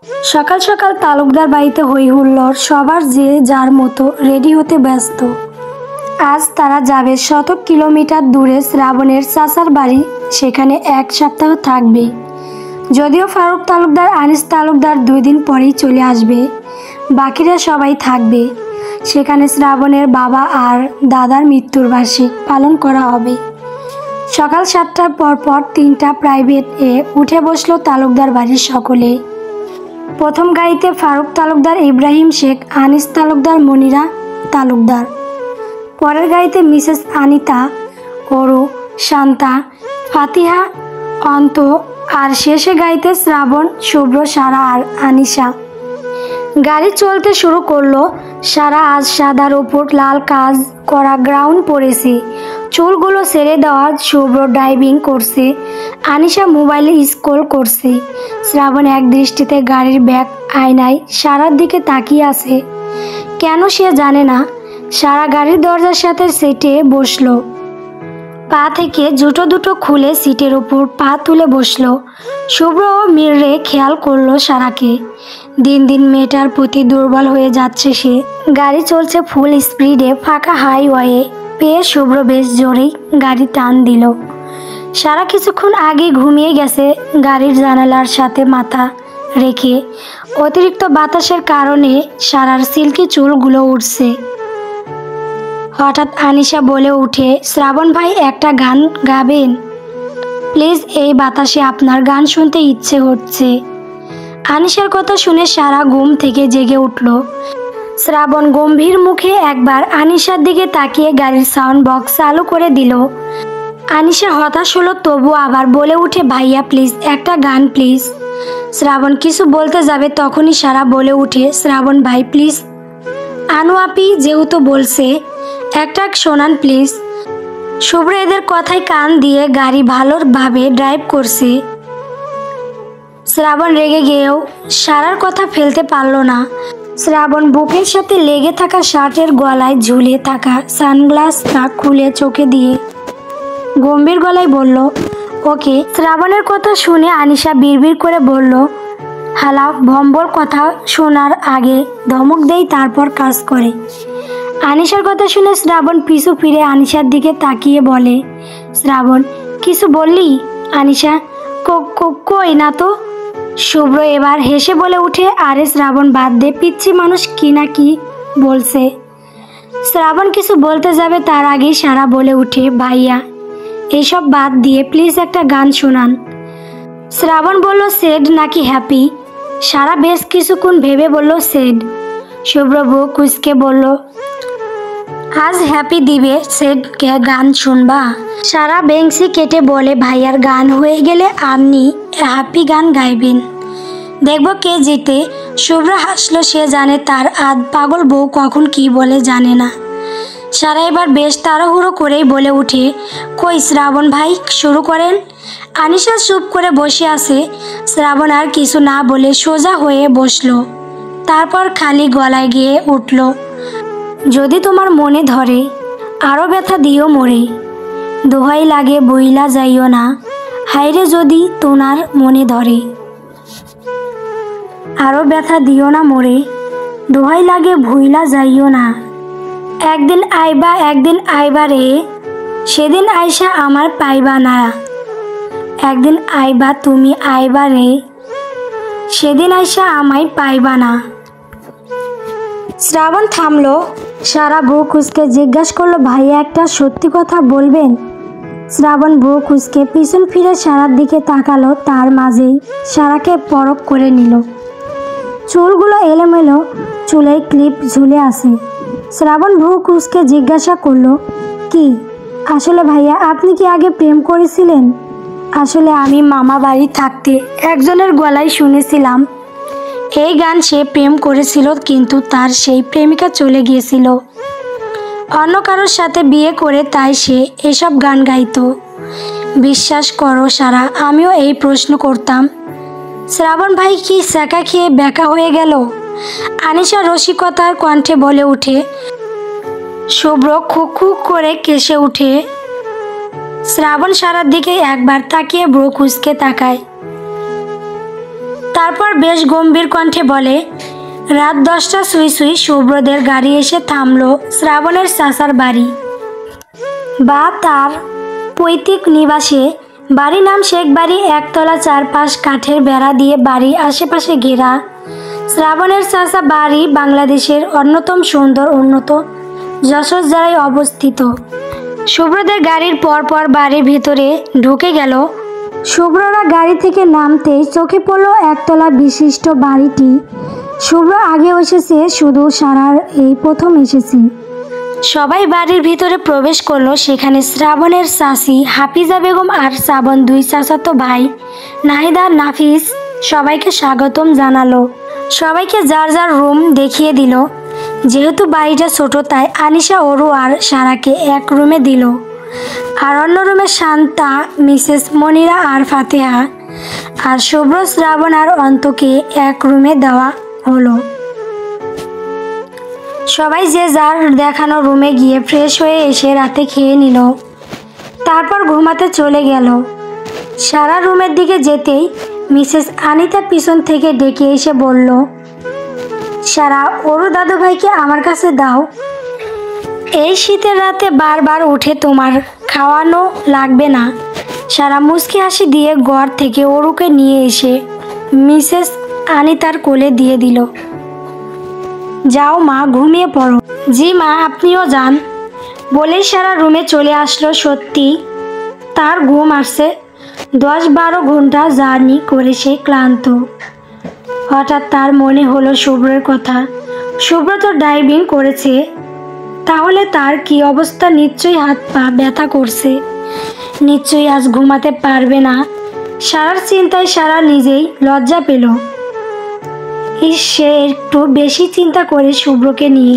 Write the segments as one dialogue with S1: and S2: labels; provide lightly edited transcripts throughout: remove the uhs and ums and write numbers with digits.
S1: সকাল সকাল তালুকদার বাড়িতে হই হুল্লোড়, সবার যে যার মতো রেডি হতে ব্যস্ত। আজ তারা যাবে শত কিলোমিটার দূরে শ্রাবণের চাচার বাড়ি, সেখানে এক সপ্তাহ থাকবে। যদিও ফারুক তালুকদার আনিস তালুকদার 2 দিন পরেই চলে আসবে, বাকিরা সবাই থাকবে। সেখানে শ্রাবণের বাবা আর দাদার মৃত্যুর বার্ষিক পালন করা হবে। সকাল 7টার পরপর 3টা প্রাইভেটে উঠে বসলো তালুকদার বাড়ির সকলে। প্রথম গাড়িতে ফারুক তালুকদার, ইব্রাহিম শেখ, আনিস তালুকদার, মনিরা তালুকদার। পরের গাড়িতে মিসেস আনিতা, অরু, শান্তা, ফাতিহা, অন্ত, আর শেষে গাড়িতে শ্রাবণ, শুভ্র, সারা আর আনিশা। গাড়ি চলতে শুরু করলো। সারা আজ সাদার উপর লাল কাজ করা গ্রাউন্ড পরেছে, চুলগুলো ছেড়ে দেওয়া। শুভ্র ড্রাইভিং করছে, আনিশা মোবাইলে স্ক্রল করছে। শ্রাবণ এক দৃষ্টিতে গাড়ির ব্যাক আয়নায় সারার দিকে তাকিয়ে আছে, কেন সে জানে না। সারা গাড়ির দরজার সাথে সিটে বসলো, পা থেকে জুতো দুটো খুলে সিটের উপর পা তুলে বসলো। শুভ্র ও মিররে খেয়াল করলো সারাকে। দিন দিন মেয়েটার প্রতি দুর্বল হয়ে যাচ্ছে সে। গাড়ি চলছে ফুল স্পিডে ফাঁকা হাইওয়ে পেয়ে শুভ্র বেশ জোরেই গাড়ি টান দিল। সারা কিছুক্ষণ আগে ঘুমিয়ে গেছে গাড়ির জানালার সাথে মাথা রেখে। অতিরিক্ত বাতাসের কারণে সারার সিল্কি চুলগুলো উঠছে। হঠাৎ আনিশা বলে উঠে, শ্রাবণ ভাই একটা গান গাবেন প্লিজ, এই বাতাসে আপনার গান শুনতে ইচ্ছে হচ্ছে। আনিশার কথা শুনে সারা ঘুম থেকে জেগে উঠল। শ্রাবণ গম্ভীর মুখে একবার আনিশার দিকে তাকিয়ে গাড়ির সাউন্ড বক্স চালু করে দিল। আনিশা হতাশ হলো, তবু আবার বলে উঠে, ভাইয়া প্লিজ একটা গান প্লিজ। শ্রাবণ কিছু বলতে যাবে তখনই সারা বলে উঠে, শ্রাবণ ভাই প্লিজ, আনু আপি যেহেতু বলছে একটা শোনান প্লিজ। শুভ্র এদের কথায় কান দিয়ে গাড়ি ভালোভাবে ড্রাইভ করছে। শ্রাবণ রেগে গিয়েও সারার কথা ফেলতে পারল না। শ্রাবণ বুকের সাথে লেগে থাকা শার্টের গলায় ঝুলে থাকা সানগ্লাসটা খুলে চোখে দিয়ে গম্ভীর গলায় বলল, ওকে। শ্রাবণের কথা শুনে আনিশা বিড়বিড় করে বলল, হালা ভম্বল কথা শোনার আগে ধমক দেই তারপর কাজ করে। আনিশার কথা শুনে শ্রাবণ পিছু ফিরে আনিশার দিকে তাকিয়ে বলে, শ্রাবণ কিছু বললি? আনিশা কই না তো। শুভ্র এবার হেসে বলে উঠে, আরে শ্রাবণ বাদ দে, পিচ্ছি মানুষ কি না কি বলছে। শ্রাবণ কিছু বলতে যাবে তার আগেই সারা বলে উঠে, ভাইয়া এসব বাদ দিয়ে প্লিজ একটা গান শোনান। শ্রাবণ বলল, স্যাড নাকি হ্যাপি? সারা বেশ কিছুক্ষণ ভেবে বলল, স্যাড। শুভ্র বুক কুচকে বলল, আজ হ্যাপি দিবে, স্যাড গান শুনবা? সারা বেংসি কেটে বলে, ভাইয়ার গান হয়ে গেলে আপনি হ্যাপি গান গাইবেন, দেখব কে জিতে। শুভ্র হাসলো, সে জানে তার আধ পাগল বউ কখন কি বলে জানে না। সারা এবার বেশ তাড়াহুড়ো করেই বলে উঠে, কই শ্রাবণ ভাই শুরু করেন। আনিশা চুপ করে বসে আছে। শ্রাবণ আর কিছু না বলে সোজা হয়ে বসলো, তারপর খালি গলায় গিয়ে উঠল, যদি তোমার মনে ধরে আরও ব্যথা দিও মোরে, দোহাই লাগে বইলা যাইও না, হাইরে যদি তোমার মনে ধরে, আরও ব্যথা দিও না মোরে, দোহাই লাগে ভুইলা যাইও না, একদিন আইবা রে, সেদিন আইসা আমার পাইবা না, একদিন আইবা তুমি আইবা রে, সেদিন আইসা আমায় পাইবা না। শ্রাবণ থামলো। সারা বুক কুচকে জিজ্ঞাসা করলো, ভাইয়া একটা সত্যি কথা বলবেন? শ্রাবণ বুক কুচকে পিছন ফিরে সারার দিকে তাকালো, তার মাঝেই সারাকে পরখ করে নিল। চুলগুলো এলোমেলো, চুলে ক্লিপ ঝুলে আছে। শ্রাবণ বুক কুচকে জিজ্ঞাসা করলো, কি আসলে ভাইয়া আপনি কি আগে প্রেম করেছিলেন? আসলে আমি মামা বাড়ি থাকতে একজনের গলায় শুনেছিলাম এই গান সে প্রেম করেছিল, কিন্তু তার সেই প্রেমিকা চলে গিয়েছিল অন্য কারোর সাথে বিয়ে করে, তাই সে এসব গান গাইতো। বিশ্বাস করো সারা, আমিও এই প্রশ্ন করতাম। শ্রাবণ ভাই কি সেকা খেয়ে বেকা হয়ে গেল? আনিশা রসিকতার কণ্ঠে বলে উঠে। শুভ্র খুক খুক করে কেসে উঠে। শ্রাবণ সারার দিকে একবার তাকিয়ে ব্রো কুচকে তাকায়। তারপর বেশ গম্ভীর কণ্ঠে বলে, রাত 10টা সুই সুই শুভ্রদের গাড়ি এসে থামলো শ্রাবণের চাচার বাড়ি বা তার পৈতৃক নিবাসে। বাড়ির নাম শেখ বাড়ি, একতলা, চারপাশ কাঠের বেড়া দিয়ে বাড়ি আশেপাশে ঘেরা। শ্রাবণের চাচা বাড়ি বাংলাদেশের অন্যতম সুন্দর উন্নত যশোর জেলায় অবস্থিত। শুভ্রদের গাড়ির পরপর বাড়ির ভিতরে ঢুকে গেল। শুভ্ররা গাড়ি থেকে নামতেই চোখে পড়ল একতলা বিশিষ্ট বাড়িটি। শুভ্র আগে এসেছে, শুধু সারার এই প্রথম এসেছে। সবাই বাড়ির ভিতরে প্রবেশ করলো। সেখানে শ্রাবণের চাচি হাফিজা বেগম আর শ্রাবণ দুই চাচাতো ভাই নাহিদ আর নাফিস সবাইকে স্বাগতম জানালো। সবাইকে যার যার রুম দেখিয়ে দিল। যেহেতু বাড়িটা ছোট তাই আনিশা, অরু আর সারাকে এক রুমে দিল, আর অন্য রুমে শান্তা, মিসেস মনিরা আর ফাতেহা আর শুভ্র, শ্রাবণ আর অন্তকে এক রুমে দেওয়া হলো। সবাই যে যার দেখানো রুমে গিয়ে ফ্রেশ হয়ে এসে রাতে খেয়ে নিল, তারপর ঘুমাতে চলে গেল। সারা রুমের দিকে যেতেই মিসেস আনিতা পিছন থেকে ডেকে এসে বলল, সারা, ওরু দাদু ভাইকে আমার কাছে দাও। এই শীতের রাতে বারবার উঠে তোমার খাওয়ানো লাগবে না। সারা মুচকি হাসি দিয়ে ঘর থেকে অরুকে নিয়ে এসে মিসেস আনিতার কোলে দিয়ে দিল। যাও মা, ঘুমিয়ে পড়ো। জি মা, আপনিও যান বলেই সারা রুমে চলে আসলো। সত্যি তার ঘুম আসছে। 10-12 ঘন্টা জার্নি করে সে ক্লান্ত। হঠাৎ তার মনে হলো শুভ্রের কথা। শুভ্র তো ড্রাইভিং করেছে, তাহলে তার কি অবস্থা? নিশ্চয়ই হাত পা ব্যথা করছে, নিশ্চয়ই আজ ঘুমাতে পারবে না। সারার চিন্তায় সারা নিজেই লজ্জা পেল। সে একটু বেশি চিন্তা করে শুভ্রকে নিয়ে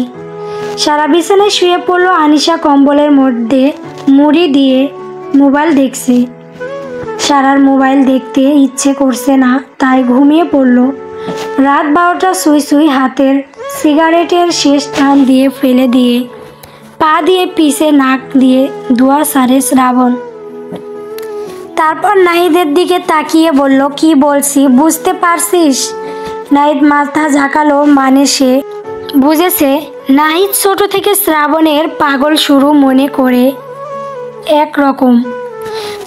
S1: সারা বিছানায় শুয়ে পড়লো। আনিশা কম্বলের মধ্যে মুড়ি দিয়ে মোবাইল দেখছে। সারার মোবাইল দেখতে ইচ্ছে করছে না, তাই ঘুমিয়ে পড়লো। রাত 12টা সুই সুই হাতের সিগারেটের শেষ টান দিয়ে ফেলে দিয়ে পা দিয়ে পিছে নাক দিয়ে ধোঁয়া সারে শ্রাবণ। তারপর নাহিদের দিকে তাকিয়ে বলল, কি বলছি বুঝতে পারছিস? নাহিদ মাথা ঝাঁকালো, মানে সে বুঝেছে। নাহিদ ছোট থেকে শ্রাবণের পাগল শুরু মনে করে একরকম।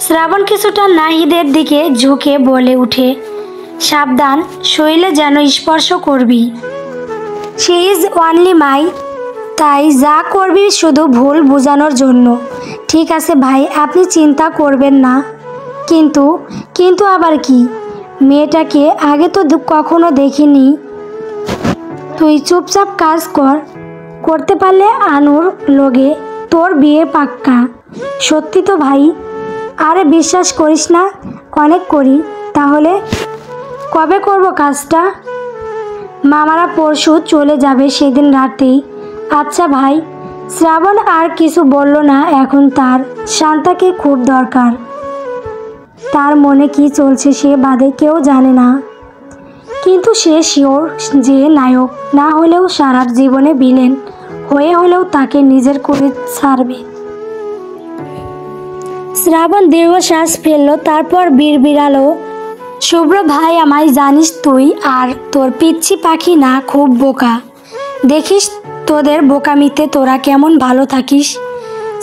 S1: শ্রাবণ কিছুটা নাহিদের দিকে ঝুঁকে বলে উঠে, সাবধান, শরীরে যেন স্পর্শ করবি। শি ইজ অনলি মাই, তাই যা করবি শুধু ভুল বোঝানোর জন্য। ঠিক আছে ভাই, আপনি চিন্তা করবেন না। কিন্তু আবার কি? মেয়েটাকে আগে তো কখনো দেখিনি। তুই চুপচাপ কাজ করতে পারলে আনুর লগে তোর বিয়ে পাক্কা। সত্যি তো ভাই? আরে বিশ্বাস করিস না? অনেক করি। তাহলে কবে করব কাজটা? মামারা পরশু চলে যাবে, সেদিন রাতেই। আচ্ছা ভাই। শ্রাবণ আর কিছু বলল না। এখন তার শান্তাকে খুব দরকার। তার মনে কি চলছে সে বাদে কেউ জানে না, কিন্তু সে শিওর যে নায়ক না হলেও সারার জীবনে ভিলেন হয়ে হলেও তাকে নিজের করে ছাড়বে। শ্রাবণ দীর্ঘশ্বাস ফেলল, তারপর বিড়বিড়ালো, শুভ্র ভাই আমায় জানিস তুই আর তোর পিচ্ছি পাখি না খুব বোকা। দেখিস তোদের বোকামিতে তোরা কেমন ভালো থাকিস।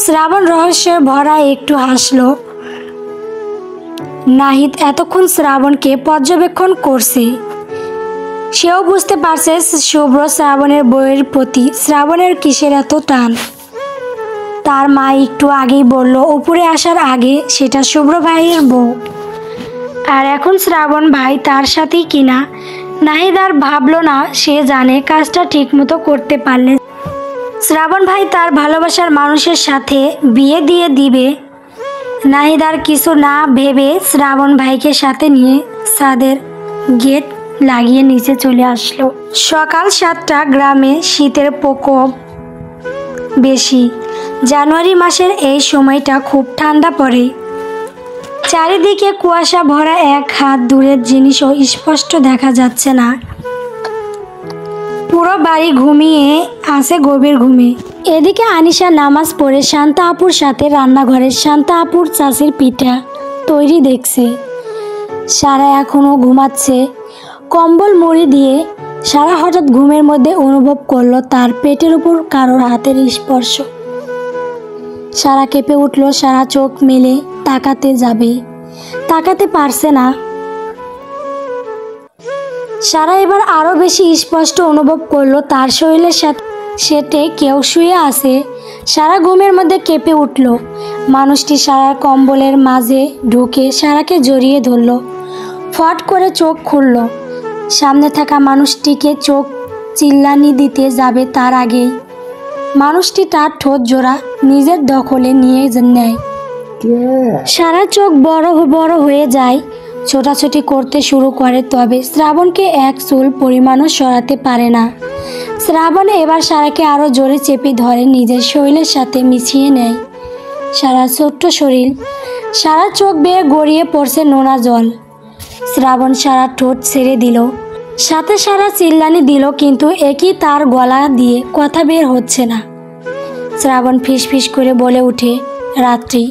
S1: শ্রাবণ রহস্যের ভরা একটু হাসলো। নাহিদ এতক্ষণ শ্রাবণকে পর্যবেক্ষণ করছে। সেও বুঝতে পারছে শুভ্র শ্রাবণের বউয়ের প্রতি শ্রাবণের কিসের এত টান। তার মা একটু আগেই বলল উপরে আসার আগে সেটা শুভ্র ভাইয়ের বউ, আর এখন শ্রাবণ ভাই তার সাথেই কিনা। নাহিদ আর ভাবলো না, সে জানে কাজটা ঠিকমতো করতে পারলে শ্রাবণ ভাই তার ভালোবাসার মানুষের সাথে বিয়ে দিয়ে দিবে। নাহিদ আর কিছু না ভেবে শ্রাবণ ভাইকে সাথে নিয়ে ছাদের গেট লাগিয়ে নিচে চলে আসলো। সকাল 7টা। গ্রামে শীতের প্রকোপ বেশি। জানুয়ারি মাসের এই সময়টা খুব ঠান্ডা পড়ে। চারিদিকে কুয়াশা ভরা, এক হাত দূরের জিনিসও স্পষ্ট দেখা যাচ্ছে না। পুরো বাড়ি ঘুমিয়ে আছে গভীর ঘুমে। এদিকে আনিশা নামাজ পড়ে শান্তা আপুর সাথে রান্নাঘরের শান্তা আপুর চাচির পিঠা তৈরি দেখছে। সারা এখনও ঘুমাচ্ছে। কম্বল মুড়ি দিয়ে সারা হঠাৎ ঘুমের মধ্যে অনুভব করলো তার পেটের উপর কারোর হাতের স্পর্শ। সারা কেঁপে উঠল। সারা চোখ মেলে তাকাতে যাবে, তাকাতে পারছে না। সারা এবার আরো বেশি স্পষ্ট অনুভব করলো তার শরীরের সাথে কেউ শুয়ে আছে। সারা ঘুমের মধ্যে কেঁপে উঠল। মানুষটি সারার কম্বলের মাঝে ঢুকে সারাকে জড়িয়ে ধরল। ফট করে চোখ খুলল। সামনে থাকা মানুষটিকে চোখ চিল্লানি দিতে যাবে তার আগেই মানুষটি তার ঠোঁট জোড়া নিজের দখলে নিয়ে নেয়। সারা চোখ বড় বড় হয়ে যায়, ছোটাছুটি করতে শুরু করে। তবে শ্রাবণকে এক চুল পরিমাণও সরাতে পারে না। শ্রাবণ এবার সারাকে আরো জোরে চেপে ধরে নিজের শরীরের সাথে মিশিয়ে নেয়। সারা ছোট্ট শরীর, সারা চোখ বেয়ে গড়িয়ে পড়ছে নোনা জল। শ্রাবণ সারা ঠোঁট ছেড়ে দিল, সাথে সারা চিল্লানি দিল, কিন্তু একই তার গলা দিয়ে কথা বের হচ্ছে না। শ্রাবণ ফিসফিস করে বলে ওঠে, রাত্রি।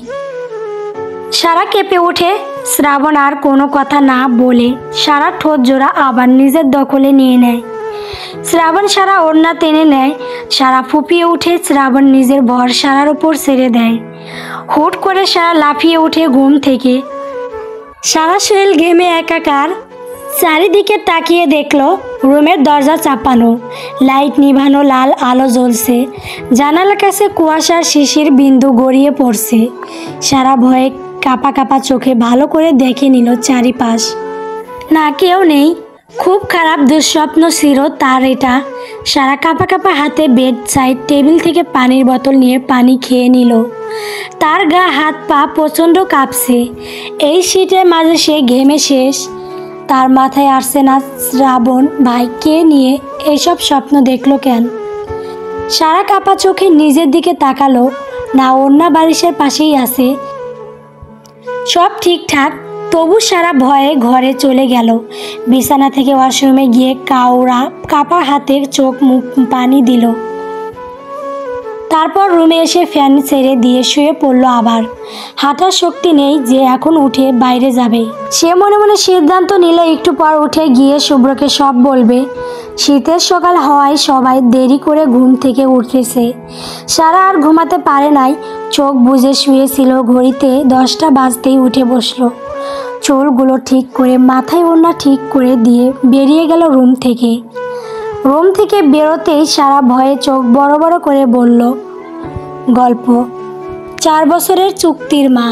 S1: সারা কেঁপে ওঠে। শ্রাবণ আর কোনো কথা না বলে সারা ঠোঁট জোড়া আবার নিজের দখলে নিয়ে নেয়। শ্রাবণ সারা ওড়না টেনে নেয়। সারা ফুপিয়ে উঠে। শ্রাবণ নিজের ভর সারার উপর ছেড়ে দেয়। হুট করে সারা লাফিয়ে উঠে ঘুম থেকে। সারা শরীর ঘেমে একাকার। চারিদিকে তাকিয়ে দেখলো রুমের দরজা চাপানো, লাইট নিভানো, লাল আলো জ্বলছে। জানালার কাছে কুয়াশার শিশির বিন্দু গড়িয়ে পড়ছে। সারা ভয়ে কাঁপা কাঁপা চোখে ভালো করে দেখে নিল চারিপাশ। না, কেউ নেই। খুব খারাপ দুঃস্বপ্ন ছিল তার এটা। সারা কাঁপা কাঁপা হাতে বেড সাইড টেবিল থেকে পানির বোতল নিয়ে পানি খেয়ে নিল। তার গা হাত পা প্রচণ্ড কাঁপছে। এই শীতের মাঝে সে ঘেমে শেষ। তার মাথায় আসছে না শ্রাবণ ভাই কে নিয়ে এইসব স্বপ্ন দেখলো কেন। সারা কাঁপা চোখে নিজের দিকে তাকালো। না, ওড়না বালিশের পাশেই আছে, সব ঠিকঠাক। তবু সারা ভয়ে ঘরে চলে গেল। বিছানা থেকে ওয়াশরুমে গিয়ে কাপা হাতে চোখ মুখ পানি দিল। তারপর রুমে এসে ফ্যান ছেড়ে দিয়ে শুয়ে পড়ল। আবার হাঁটার শক্তি নেই যে এখন উঠে বাইরে যাবে। সে মনে মনে সিদ্ধান্ত নিল একটু পর উঠে গিয়ে শুভ্রকে সব বলবে। শীতের সকাল হওয়ায় সবাই দেরি করে ঘুম থেকে উঠেছে। সারা আর ঘুমাতে পারে নাই। চোখ বুজে শুয়েছিল। ঘড়িতে 10টা বাজতেই উঠে বসলো। চুলগুলো ঠিক করে মাথায় ওড়না ঠিক করে দিয়ে বেরিয়ে গেল রুম থেকে। রুম থেকে বেরোতেই সারা ভয়ে চোখ বড় বড় করে বলল, গল্প 4 বছরের চুক্তির মা।